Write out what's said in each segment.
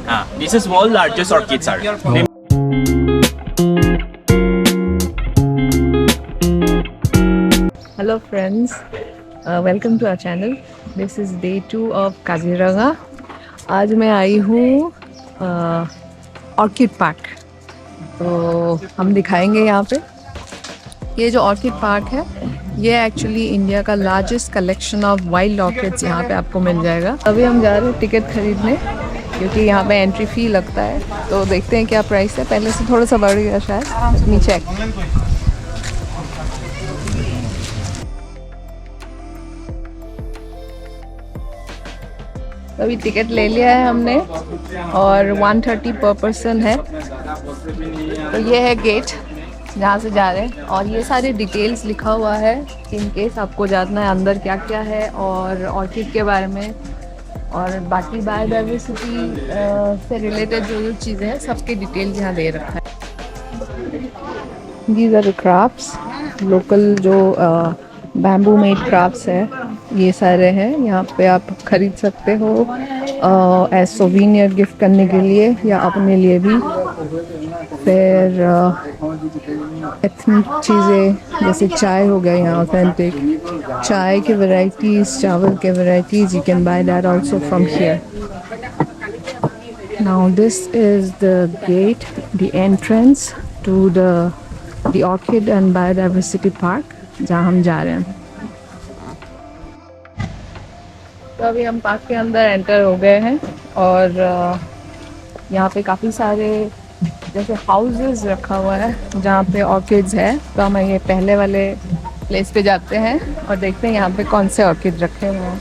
This is world largest orchid, sir. Hello friends, welcome to our channel. This is day 2 of Kaziranga. आज मैं आई हूँ orchid park, तो हम दिखाएंगे यहाँ पे। ये जो ऑर्किड पार्क है ये एक्चुअली इंडिया का largest collection of wild orchids यहाँ पे आपको मिल जाएगा। अभी हम जा रहे हैं टिकट खरीदने क्योंकि यहाँ पे एंट्री फ़ी लगता है, तो देखते हैं क्या प्राइस है। पहले से थोड़ा सा बढ़ गया शायद, नीचे अभी टिकट ले लिया है हमने और 130 पर पर्सन है। तो ये है गेट जहाँ से जा रहे हैं और ये सारे डिटेल्स लिखा हुआ है इन केस आपको जानना है अंदर क्या क्या है और ऑर्किड के बारे में और बाकी बायोडाइवर्सिटी से रिलेटेड जो जो चीज़ें हैं सबके डिटेल्स यहाँ दे रखा है। These are the crafts, local जो बैम्बू मेड क्राफ्ट्स है ये सारे हैं। यहाँ पे आप खरीद सकते हो एज सोवीनियर गिफ्ट करने के लिए या अपने लिए भी। फिर एथनिक चीज़ें जैसे चाय हो गया, यहाँ ऑथेंटिक चाय के वैरायटीज़, चावल के varieties, you can buy that also from here. Now this is the gate, the entrance to the orchid and biodiversity park जहाँ हम जा रहे हैं। तो अभी हम पार्क के अंदर एंटर हो गए हैं और यहाँ पे काफ़ी सारे जैसे हाउसेस रखा हुआ है जहाँ पे ऑर्किड्स है। तो हम ये पहले वाले प्लेस पे जाते हैं और देखते हैं यहाँ पे कौन से ऑर्किड रखे हुए हैं।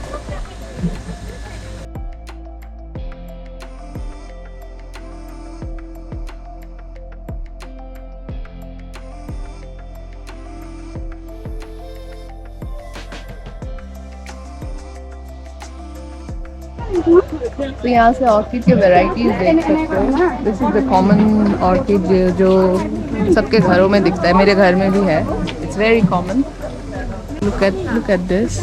तो यहाँ से ऑर्किड के वैरायटीज देख सकते हो। This is the common orchid जो सबके घरों में दिखता है, मेरे घर में भी है। It's very common. Look at this.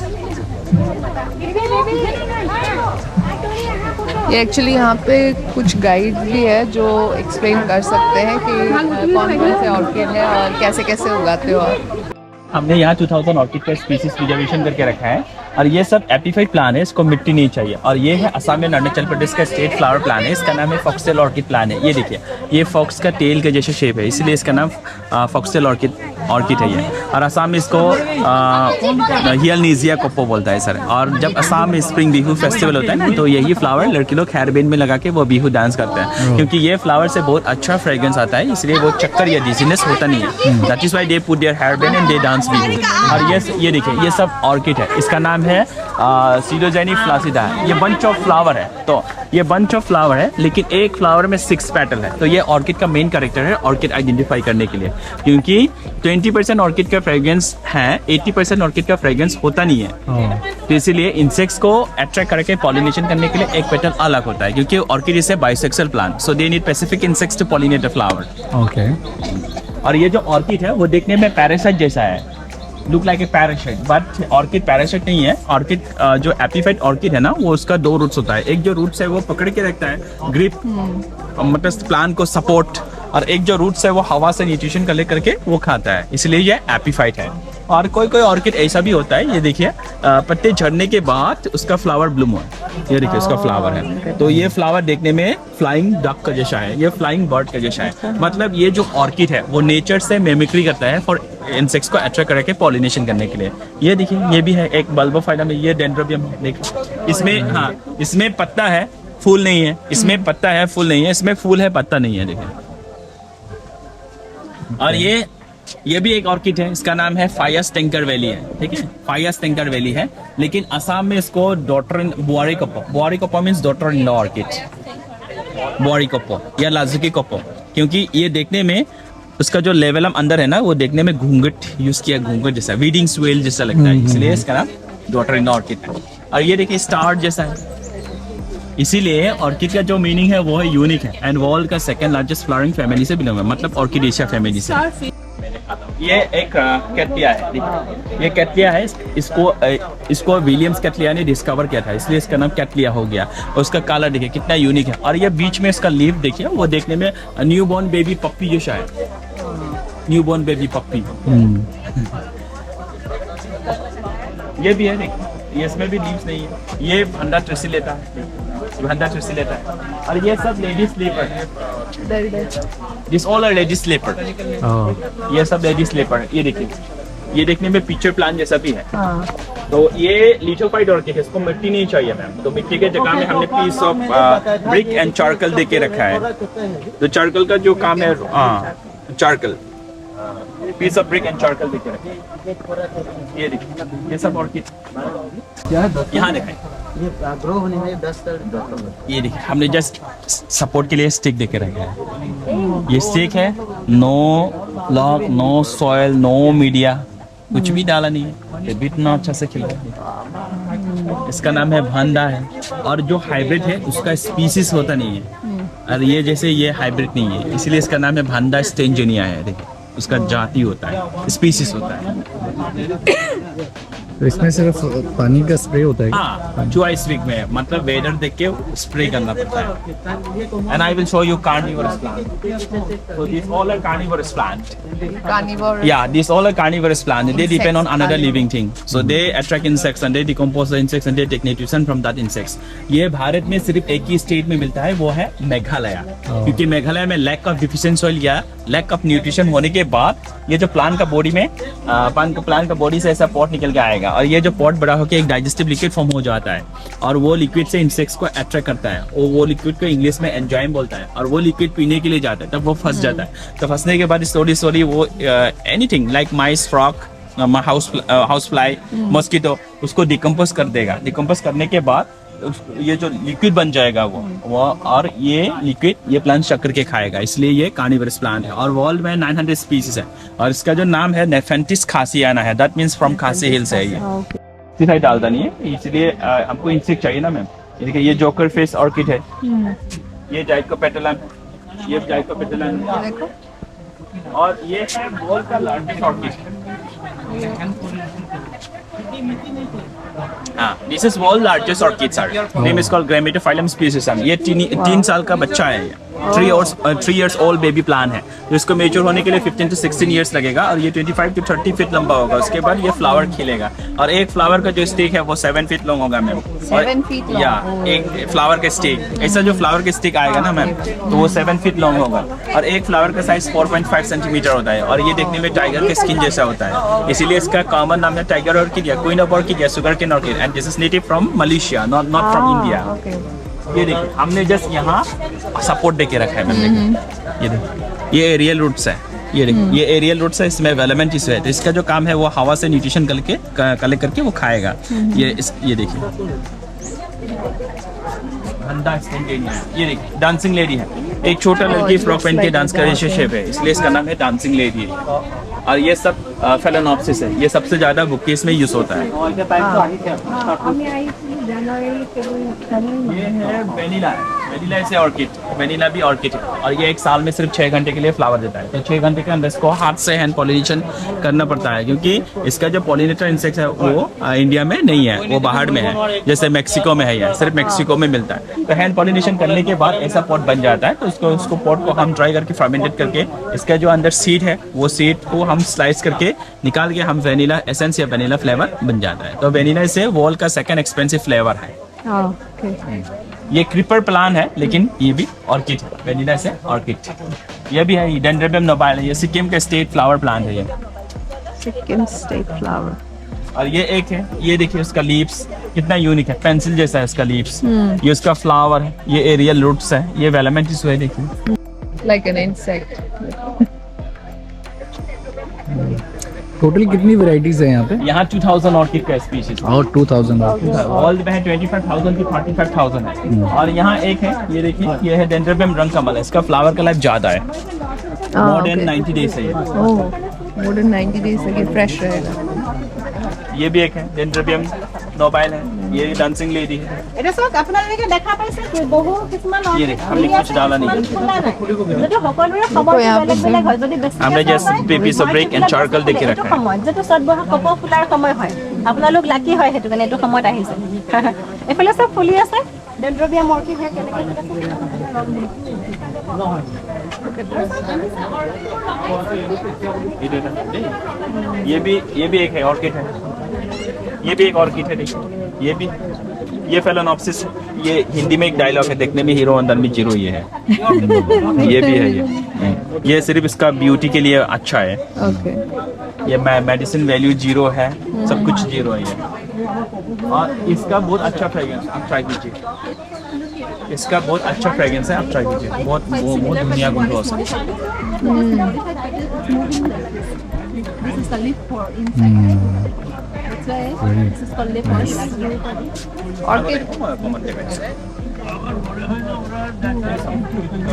ये एक्चुअली यहाँ पे कुछ गाइड भी है जो एक्सप्लेन कर सकते हैं कि कौन कौन से ऑर्किड है और कैसे कैसे उगाते हो आप। हमने यहाँ 2000 ऑर्किड का स्पीसीज प्रिजर्वेशन करके रखा है और ये सब एपिफाइट प्लान है, इसको मिट्टी नहीं चाहिए। और ये है असम में अरुणाचल प्रदेश का स्टेट फ्लावर प्लान है, इसका नाम है फॉक्सटेल ऑर्किड प्लान है। ये देखिए ये फॉक्स का टेल के जैसे शेप है, इसलिए इसका नाम फॉक्सटेल ऑर्किड है ये। और असम में इसको हियलनीजिया कोप्पो बोलता है सर। और जब असम में स्प्रिंग बिहू फेस्टिवल होता है ना, तो यही फ्लावर लड़के लोग हेयरबैंड में लगा के वो बिहू डांस करते हैं, क्योंकि ये फ्लावर से बहुत अच्छा फ्रेग्रेंस आता है, इसलिए वो चक्कर या डिजीनेस होता नहीं है। That is why they put their hairband and they dance Bihu. और ये देखिए ये सब ऑर्किड है, इसका नाम है सीडोजेनी फ्लासिडा है। ये बंच ऑफ फ्लावर है, तो ये बंच ऑफ फ्लावर है लेकिन एक फ्लावर में 6 पेटल है। तो ये ऑर्किड का मेन कैरेक्टर है ऑर्किड आइडेंटिफाई करने के लिए, क्योंकि 20% ऑर्किड का फ्रेग्रेंस है, 80% ऑर्किड का फ्रेग्रेंस होता नहीं है। तो इसीलिए इंसेक्ट्स को अट्रैक्ट करके पॉलिनेशन करने के लिए एक पेटल अलग होता है, क्योंकि orchid is a bisexual plant, so they need specific insects to pollinate a flower. Okay. और ये जो ऑर्किड है वो देखने में पैरासाइट जैसा है, look like a parasite, but orchid parasite नहीं है। ऑर्किड जो एपिफाइट ऑर्किड है ना, वो उसका 2 रूट्स होता है। एक जो रूट्स है वो पकड़ के रखता है ग्रिप, मतलब प्लांट को सपोर्ट, और एक जो रूट्स है वो हवा से न्यूट्रिशन कलेक्ट करके वो खाता है, इसलिए ये एपिफाइट है। और कोई कोई ऑर्किड ऐसा भी होता है, ये देखिए पत्ते झड़ने के बाद उसका फ्लावर ब्लूम हुआ, ये देखिए उसका फ्लावर है। तो ये फ्लावर देखने में फ्लाइंग डक का जैसा है, ये फ्लाइंग बर्ड का जैसा है। मतलब ये जो ऑर्किड है वो नेचर से मिमिक्री करता है फॉर इंसेक्ट्स को अट्रैक्ट करके पॉलिनेशन करने के लिए। ये देखिए ये भी है एक बल्बोफाइलम में, ये डेंड्रोबियम है, देखिए इसमें, हाँ इसमें पत्ता है फूल नहीं है, इसमें पत्ता है फूल नहीं है, इसमें फूल है पत्ता नहीं है, देखिए। और ये भी एक ऑर्किड है, इसका नाम है फायस टेंकर वैली है, ठीक है, फायस टेंकर वैली है। लेकिन असम में इसको डॉटर इन बुआरी कोप्पो means daughter in law orchid, बुआरी कोप्पो या लाजुकी कोप्पो, क्योंकि ये देखने में उसका जो लेवल हम अंदर है ना, वो देखने में घूंघट यूज किया, घूंघट जैसा, वीडिंग स्वेल जैसा लगता है, इसलिए इसका नाम डॉटर इन लॉ ऑर्किड है। और ये देखिए स्टार जैसा है, इसीलिए ऑर्किड का जो मीनिंग है वो है यूनिक है, एंड वर्ल्ड का सेकंड लार्जेस्ट फ्लावरिंग फैमिली से बिलोंग है, मतलब ऑर्किडेशिया फैमिली से। दिखाता हूँ। ये एक कैटलिया है, देखिए ये कैटलिया है। इसको विलियम्स कैटलिया ने डिस्कवर किया था, इसलिए इसका नाम कैटलिया हो गया। और उसका कलर देखिए कितना यूनिक है। और ये बीच में इसका लीफ देखिए, वो देखने में न्यू बॉर्न बेबी पप्पी जैसा है, न्यू बॉर्न बेबी पप्पी। ये भी है, देखिए ये इसमें भी लीव्स नहीं है। ये भंडा ट्रेसी लेता है, भंडा ट्रेसी लेता है। और ये सब लेडीज स्लीपर है, this all are ladies slipper. ये सब लेडीज स्लीपर है। ये देखिए, ये देखने में पिक्चर प्लान जैसा भी है। तो ये लिथोफाइट ऑर्किड है, इसको मिट्टी नहीं चाहिए मैम। तो मिट्टी के जगह में हमने piece of brick and charcoal दे के रखा है। तो चारकोल का जो काम है, charcoal, piece of brick and charcoal दे के रखा है। ये देखिए, ये सब ऑर्किड यहाँ देखें, ये ग्रो होने में 10 ये देखिए हमने जस्ट सपोर्ट के लिए स्टिक देके रखा है। ये स्टिक है, no lock, no soil, no media, कुछ भी डाला नहीं है। ये भी इतना अच्छा से खिला है। इसका नाम है भांडा है। और जो हाइब्रिड है उसका स्पीसीज होता नहीं है, और ये जैसे ये हाइब्रिड नहीं है, इसलिए इसका नाम है भांडा स्टेंजेनिया है। देखिए उसका जाति होता है, स्पीसीज होता है। तो इसमें सिर्फ पानी का स्प्रे होता है? हाँ, जो इस वीक में मतलब वेदर देख के स्प्रे करना पड़ता है। And I will show you carnivorous plant. So this all are carnivorous plant. Carnivore. Yeah, these all are carnivorous plants. They depend on another living thing. So they attract insects and they decompose the insects and they take nutrition from that insects. ये भारत में सिर्फ एक ही state में मिलता है, वो है मेघालय। क्योंकि मेघालय में लैक ऑफ डिफिशिएंट सॉइल या लैक ऑफ न्यूट्रिशन होने के बाद ये जो प्लांट का बॉडी में प्लांट का बॉडी से ऐसा पॉट निकल के आएगा, और ये जो पॉट बड़ा होकर एक डाइजेस्टिव लिक्विड फॉर्म हो जाता है, और वो लिक्विड से इंसेक्ट्स को अट्रैक्ट करता है। वो लिक्विड को इंग्लिश में एंजाइम बोलता है, और वो लिक्विड पीने के लिए जाता है, तब वो फंस जाता है। तो फंसने के बाद स्लोली वो एनीथिंग लाइक माइस, फ्रॉक, हाउस फ्लाई, मॉस्किटो उसको डिकम्पोज कर देगा। डिकम्पोज करने के बाद ये जो लिक्विड बन जाएगा वो और ये लिक्विड ये प्लांट चक्कर के खाएगा, इसलिए ये कार्निवोरस प्लांट है। और वर्ल्ड में 900 स्पीसीज है, और इसका जो नाम है नेफेंटिस खासियाना है, दैट मींस फ्रॉम खासी हिल्स है। ये सिर्फ डालता नहीं है, इसलिए हमको इंसेक्ट चाहिए ना मैम। ये देखिए, ये जोकर फेस ऑर्किड है, ये जाइकोपेटलम, ये जाइकोपेटलम, और ये है वर्ल्ड का largest orchid. This is world largest orchid sir. Name is called Grammatophyllum species. ये 3 साल का बच्चा है, ये 3 years old बेबी प्लांट है। तो इसको मेच्योर होने के लिए 15 to 16 years लगेगा, और ये 25 to 30 फीट लंबा होगा। उसके बाद ये फ्लावर खिलेगा, और एक फ्लावर का जो स्टिक है वो 7 फीट लॉन्ग होगा मैम। 7 feet long? या एक फ्लावर का स्टिक, ऐसा जो फ्लावर का स्टिक आएगा ना मैम, तो वो 7 फीट लॉन्ग होगा। और एक फ्लावर का साइज 4.5 सेंटीमीटर होता है, और ये देखने में टाइगर के स्किन जैसा होता है, इसीलिए इसका कॉमन नाम है टाइगर ऑर्किड या क्वीन ऑफ ऑर्किड या sugarcane orchid. And this is native from Malaysia, not from India. ये देखिए, हमने जस्ट यहाँ सपोर्ट देके रखा है मैम। ये देखिए, ये एरियल रूट्स है, ये देखिए ये एरियल रूट्स है, इसमें वेलमेंट टिश्यू है। तो इसका जो काम है वो हवा से न्यूट्रिशन कलेक्ट करके वो खाएगा। ये देखिए ये देखिए डांसिंग लेडी है, एक छोटा लड़की फ्रॉक पहन के डांस करे शेप है, इसलिए इसका नाम है डांसिंग लेडी। और ये सब फेलेनोप्सिस है, ये सबसे ज्यादा बुकेस में यूज होता है। ये है वेनिला, वेनिला ऐसे ऑर्किड, वेनिला भी ऑर्किड है, और ये 1 साल में सिर्फ 6 घंटे के लिए फ्लावर देता है। तो 6 घंटे के अंदर इसको हाथ से हैंड पॉलिनेशन करना पड़ता है, क्योंकि इसका जो पॉलिनेटर इंसेक्ट है वो इंडिया में नहीं है, वो बाहर में है, जैसे मेक्सिको में है, या सिर्फ मेक्सिको में मिलता है। तो हैंड पॉलिनेशन करने के बाद ऐसा पॉट बन जाता है। तो उसको पॉट को हम ड्राई करके फर्मेंटेड करके इसका जो अंदर सीड है वो सीड को हम स्लाइस करके निकाल के हम वेनिला एसेंस या वेनिला फ्लेवर बन जाता है। तो वेनिला से वर्ल्ड का 2nd एक्सपेंसिव फ्लेवर है। ये क्रीपर प्लांट है, लेकिन ये भी ऑर्किड है, वेनिला से ऑर्किड। ये भी है डेंड्रोबियम नोबाइल है, ये सिक्किम का स्टेट फ्लावर प्लांट है। ये सिक्किम स्टेट फ्लावर। और ये एक है, ये देखिए उसका लीव्स कितना यूनिक है, पेंसिल जैसा है इसका लीव्स। ये उसका फ्लावर है, ये एरियल रूट्स है, ये वेलमेंट टिश्यू है, देखिए Like an insect. टोटल कितनी वैरायटीज है यहाँ पे? यहाँ 2000 ऑर्किड का स्पीशीज और 2000 वर्ल्ड में है, 25,000 की 45,000 है। और यहाँ एक है, ये देखिए ये है डेंड्रोबियम रंग कमल है, इसका फ्लावर का लाइफ ज्यादा है, मोर देन 90 डेज है। मोर देन 90 डेज तक ये फ्रेश रहेगा। ये भी एक है डेंड्रोबियम नोबाइल है, ये डांसिंग लेडी है। এটা চব আপোনালোকে দেখা পাইছে কি বহু কিছুমান ये देख, हमने कुछ डाला नहीं। যদি সকলোৰে খবৰ বেলেগ বেলেগ হয় যদি বেছি हमने just piece of brick and charcoal দেখে रखा है। সময় যেটো চট বহা কপৌ ফুলাৰ সময় হয় আপোনালোক লাকি হয় হেতু কাৰণে এটো সময়ত আহিছে এফালে সব ফুলি আছে ডেন্ড্ৰবিয়াম অৰ্কিড হে কেনেকৈ ये भी एक है ऑर्किड है, ये भी एक ऑर्किड है। देखिए ये फेलेनॉप्सिस, ये हिंदी में एक डायलॉग है, देखने में हीरो अंदर में जीरो ये है। ये भी है ये सिर्फ इसका ब्यूटी के लिए अच्छा है। ओके ये मेडिसिन वैल्यू जीरो है, सब कुछ जीरो है ये। और इसका बहुत अच्छा फ्रेग्रेंस, आप ट्राई कीजिए। इसका बहुत अच्छा फ्रेग्रेंस है, आप ट्राई कीजिए। बहुत दुनिया गुण हो सकता है।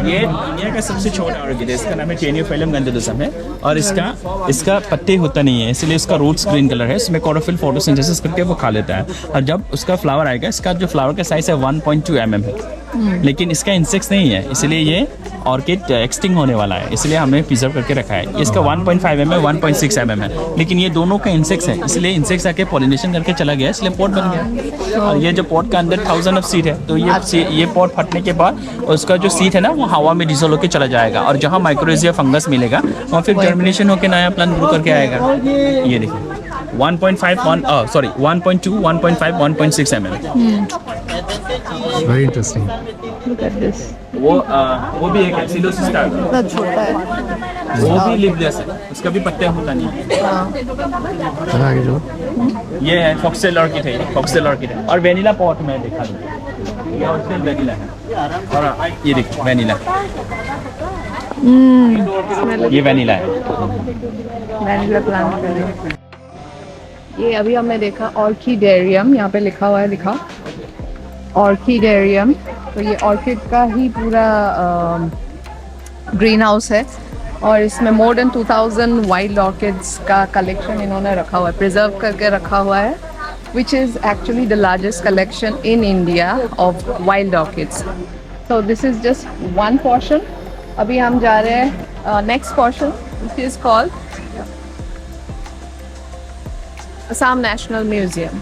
ये दुनिया का सबसे छोटा ऑर्किड है, इसका नाम है टेनियोफाइलम गंधोलसम है। और इसका पत्ते होता नहीं है, इसलिए इसका रूट्स ग्रीन कलर है। इसमें क्लोरोफिल फोटोसिंथेसिस करके वो खा लेता है। और जब उसका फ्लावर आएगा, इसका जो फ्लावर का साइज है 1.2 mm है, लेकिन इसका इंसेक्ट्स नहीं है, इसलिए ये ऑर्किड एक्सटिंग होने वाला है, इसलिए हमने प्रिजर्व करके रखा है। इसका 1.5 mm है, 1.6 mm है, लेकिन ये दोनों का इंसेक्ट्स है, इसलिए इंसेक्ट्स आके पॉलिनेशन करके चला गया, इसलिए पॉट बन गया। और ये जो पॉट का अंदर 1000 ऑफ सीड है, तो ये पॉट फटने के बाद उसका जो सीड है ना, वो हवा में डिसोल्व होकर चला जाएगा, और जहाँ माइक्रोरेजिया फंगस मिलेगा वहाँ फिर जर्मिनेशन होकर नया प्लांट ग्रो करके आएगा। ये देखिए 1.2, 1.5, 1.6 mm। Very interesting. Look at this, वो भी एक सिलोसिस्टा, इतना छोटा है। वो भी लीफलेस है, उसका भी पत्ते होता नहीं है। आगे जो ये है फॉक्सटेल ऑर्किड है, फॉक्सटेल ऑर्किड है। और वेनिला पॉट में दिखा दूँ, ये फॉक्सटेल वेनिला है। और ये देखिए वेनिला, ये वेनिला है। वैनिला प्लांट करें। ये अभी हमने देखा ऑर्किडेरियम, यहाँ पे लिखा हुआ है, दिखा ऑर्किडेरियम। तो ये ऑर्किड का ही पूरा ग्रीन हाउस है, और इसमें मोर देन 2000 वाइल्ड ऑर्किड्स का कलेक्शन इन्होंने रखा हुआ है, प्रिजर्व करके रखा हुआ है, which is actually the largest collection in India of wild orchids. So this is just one portion. अभी हम जा रहे हैं next portion, which is called Assam National Museum.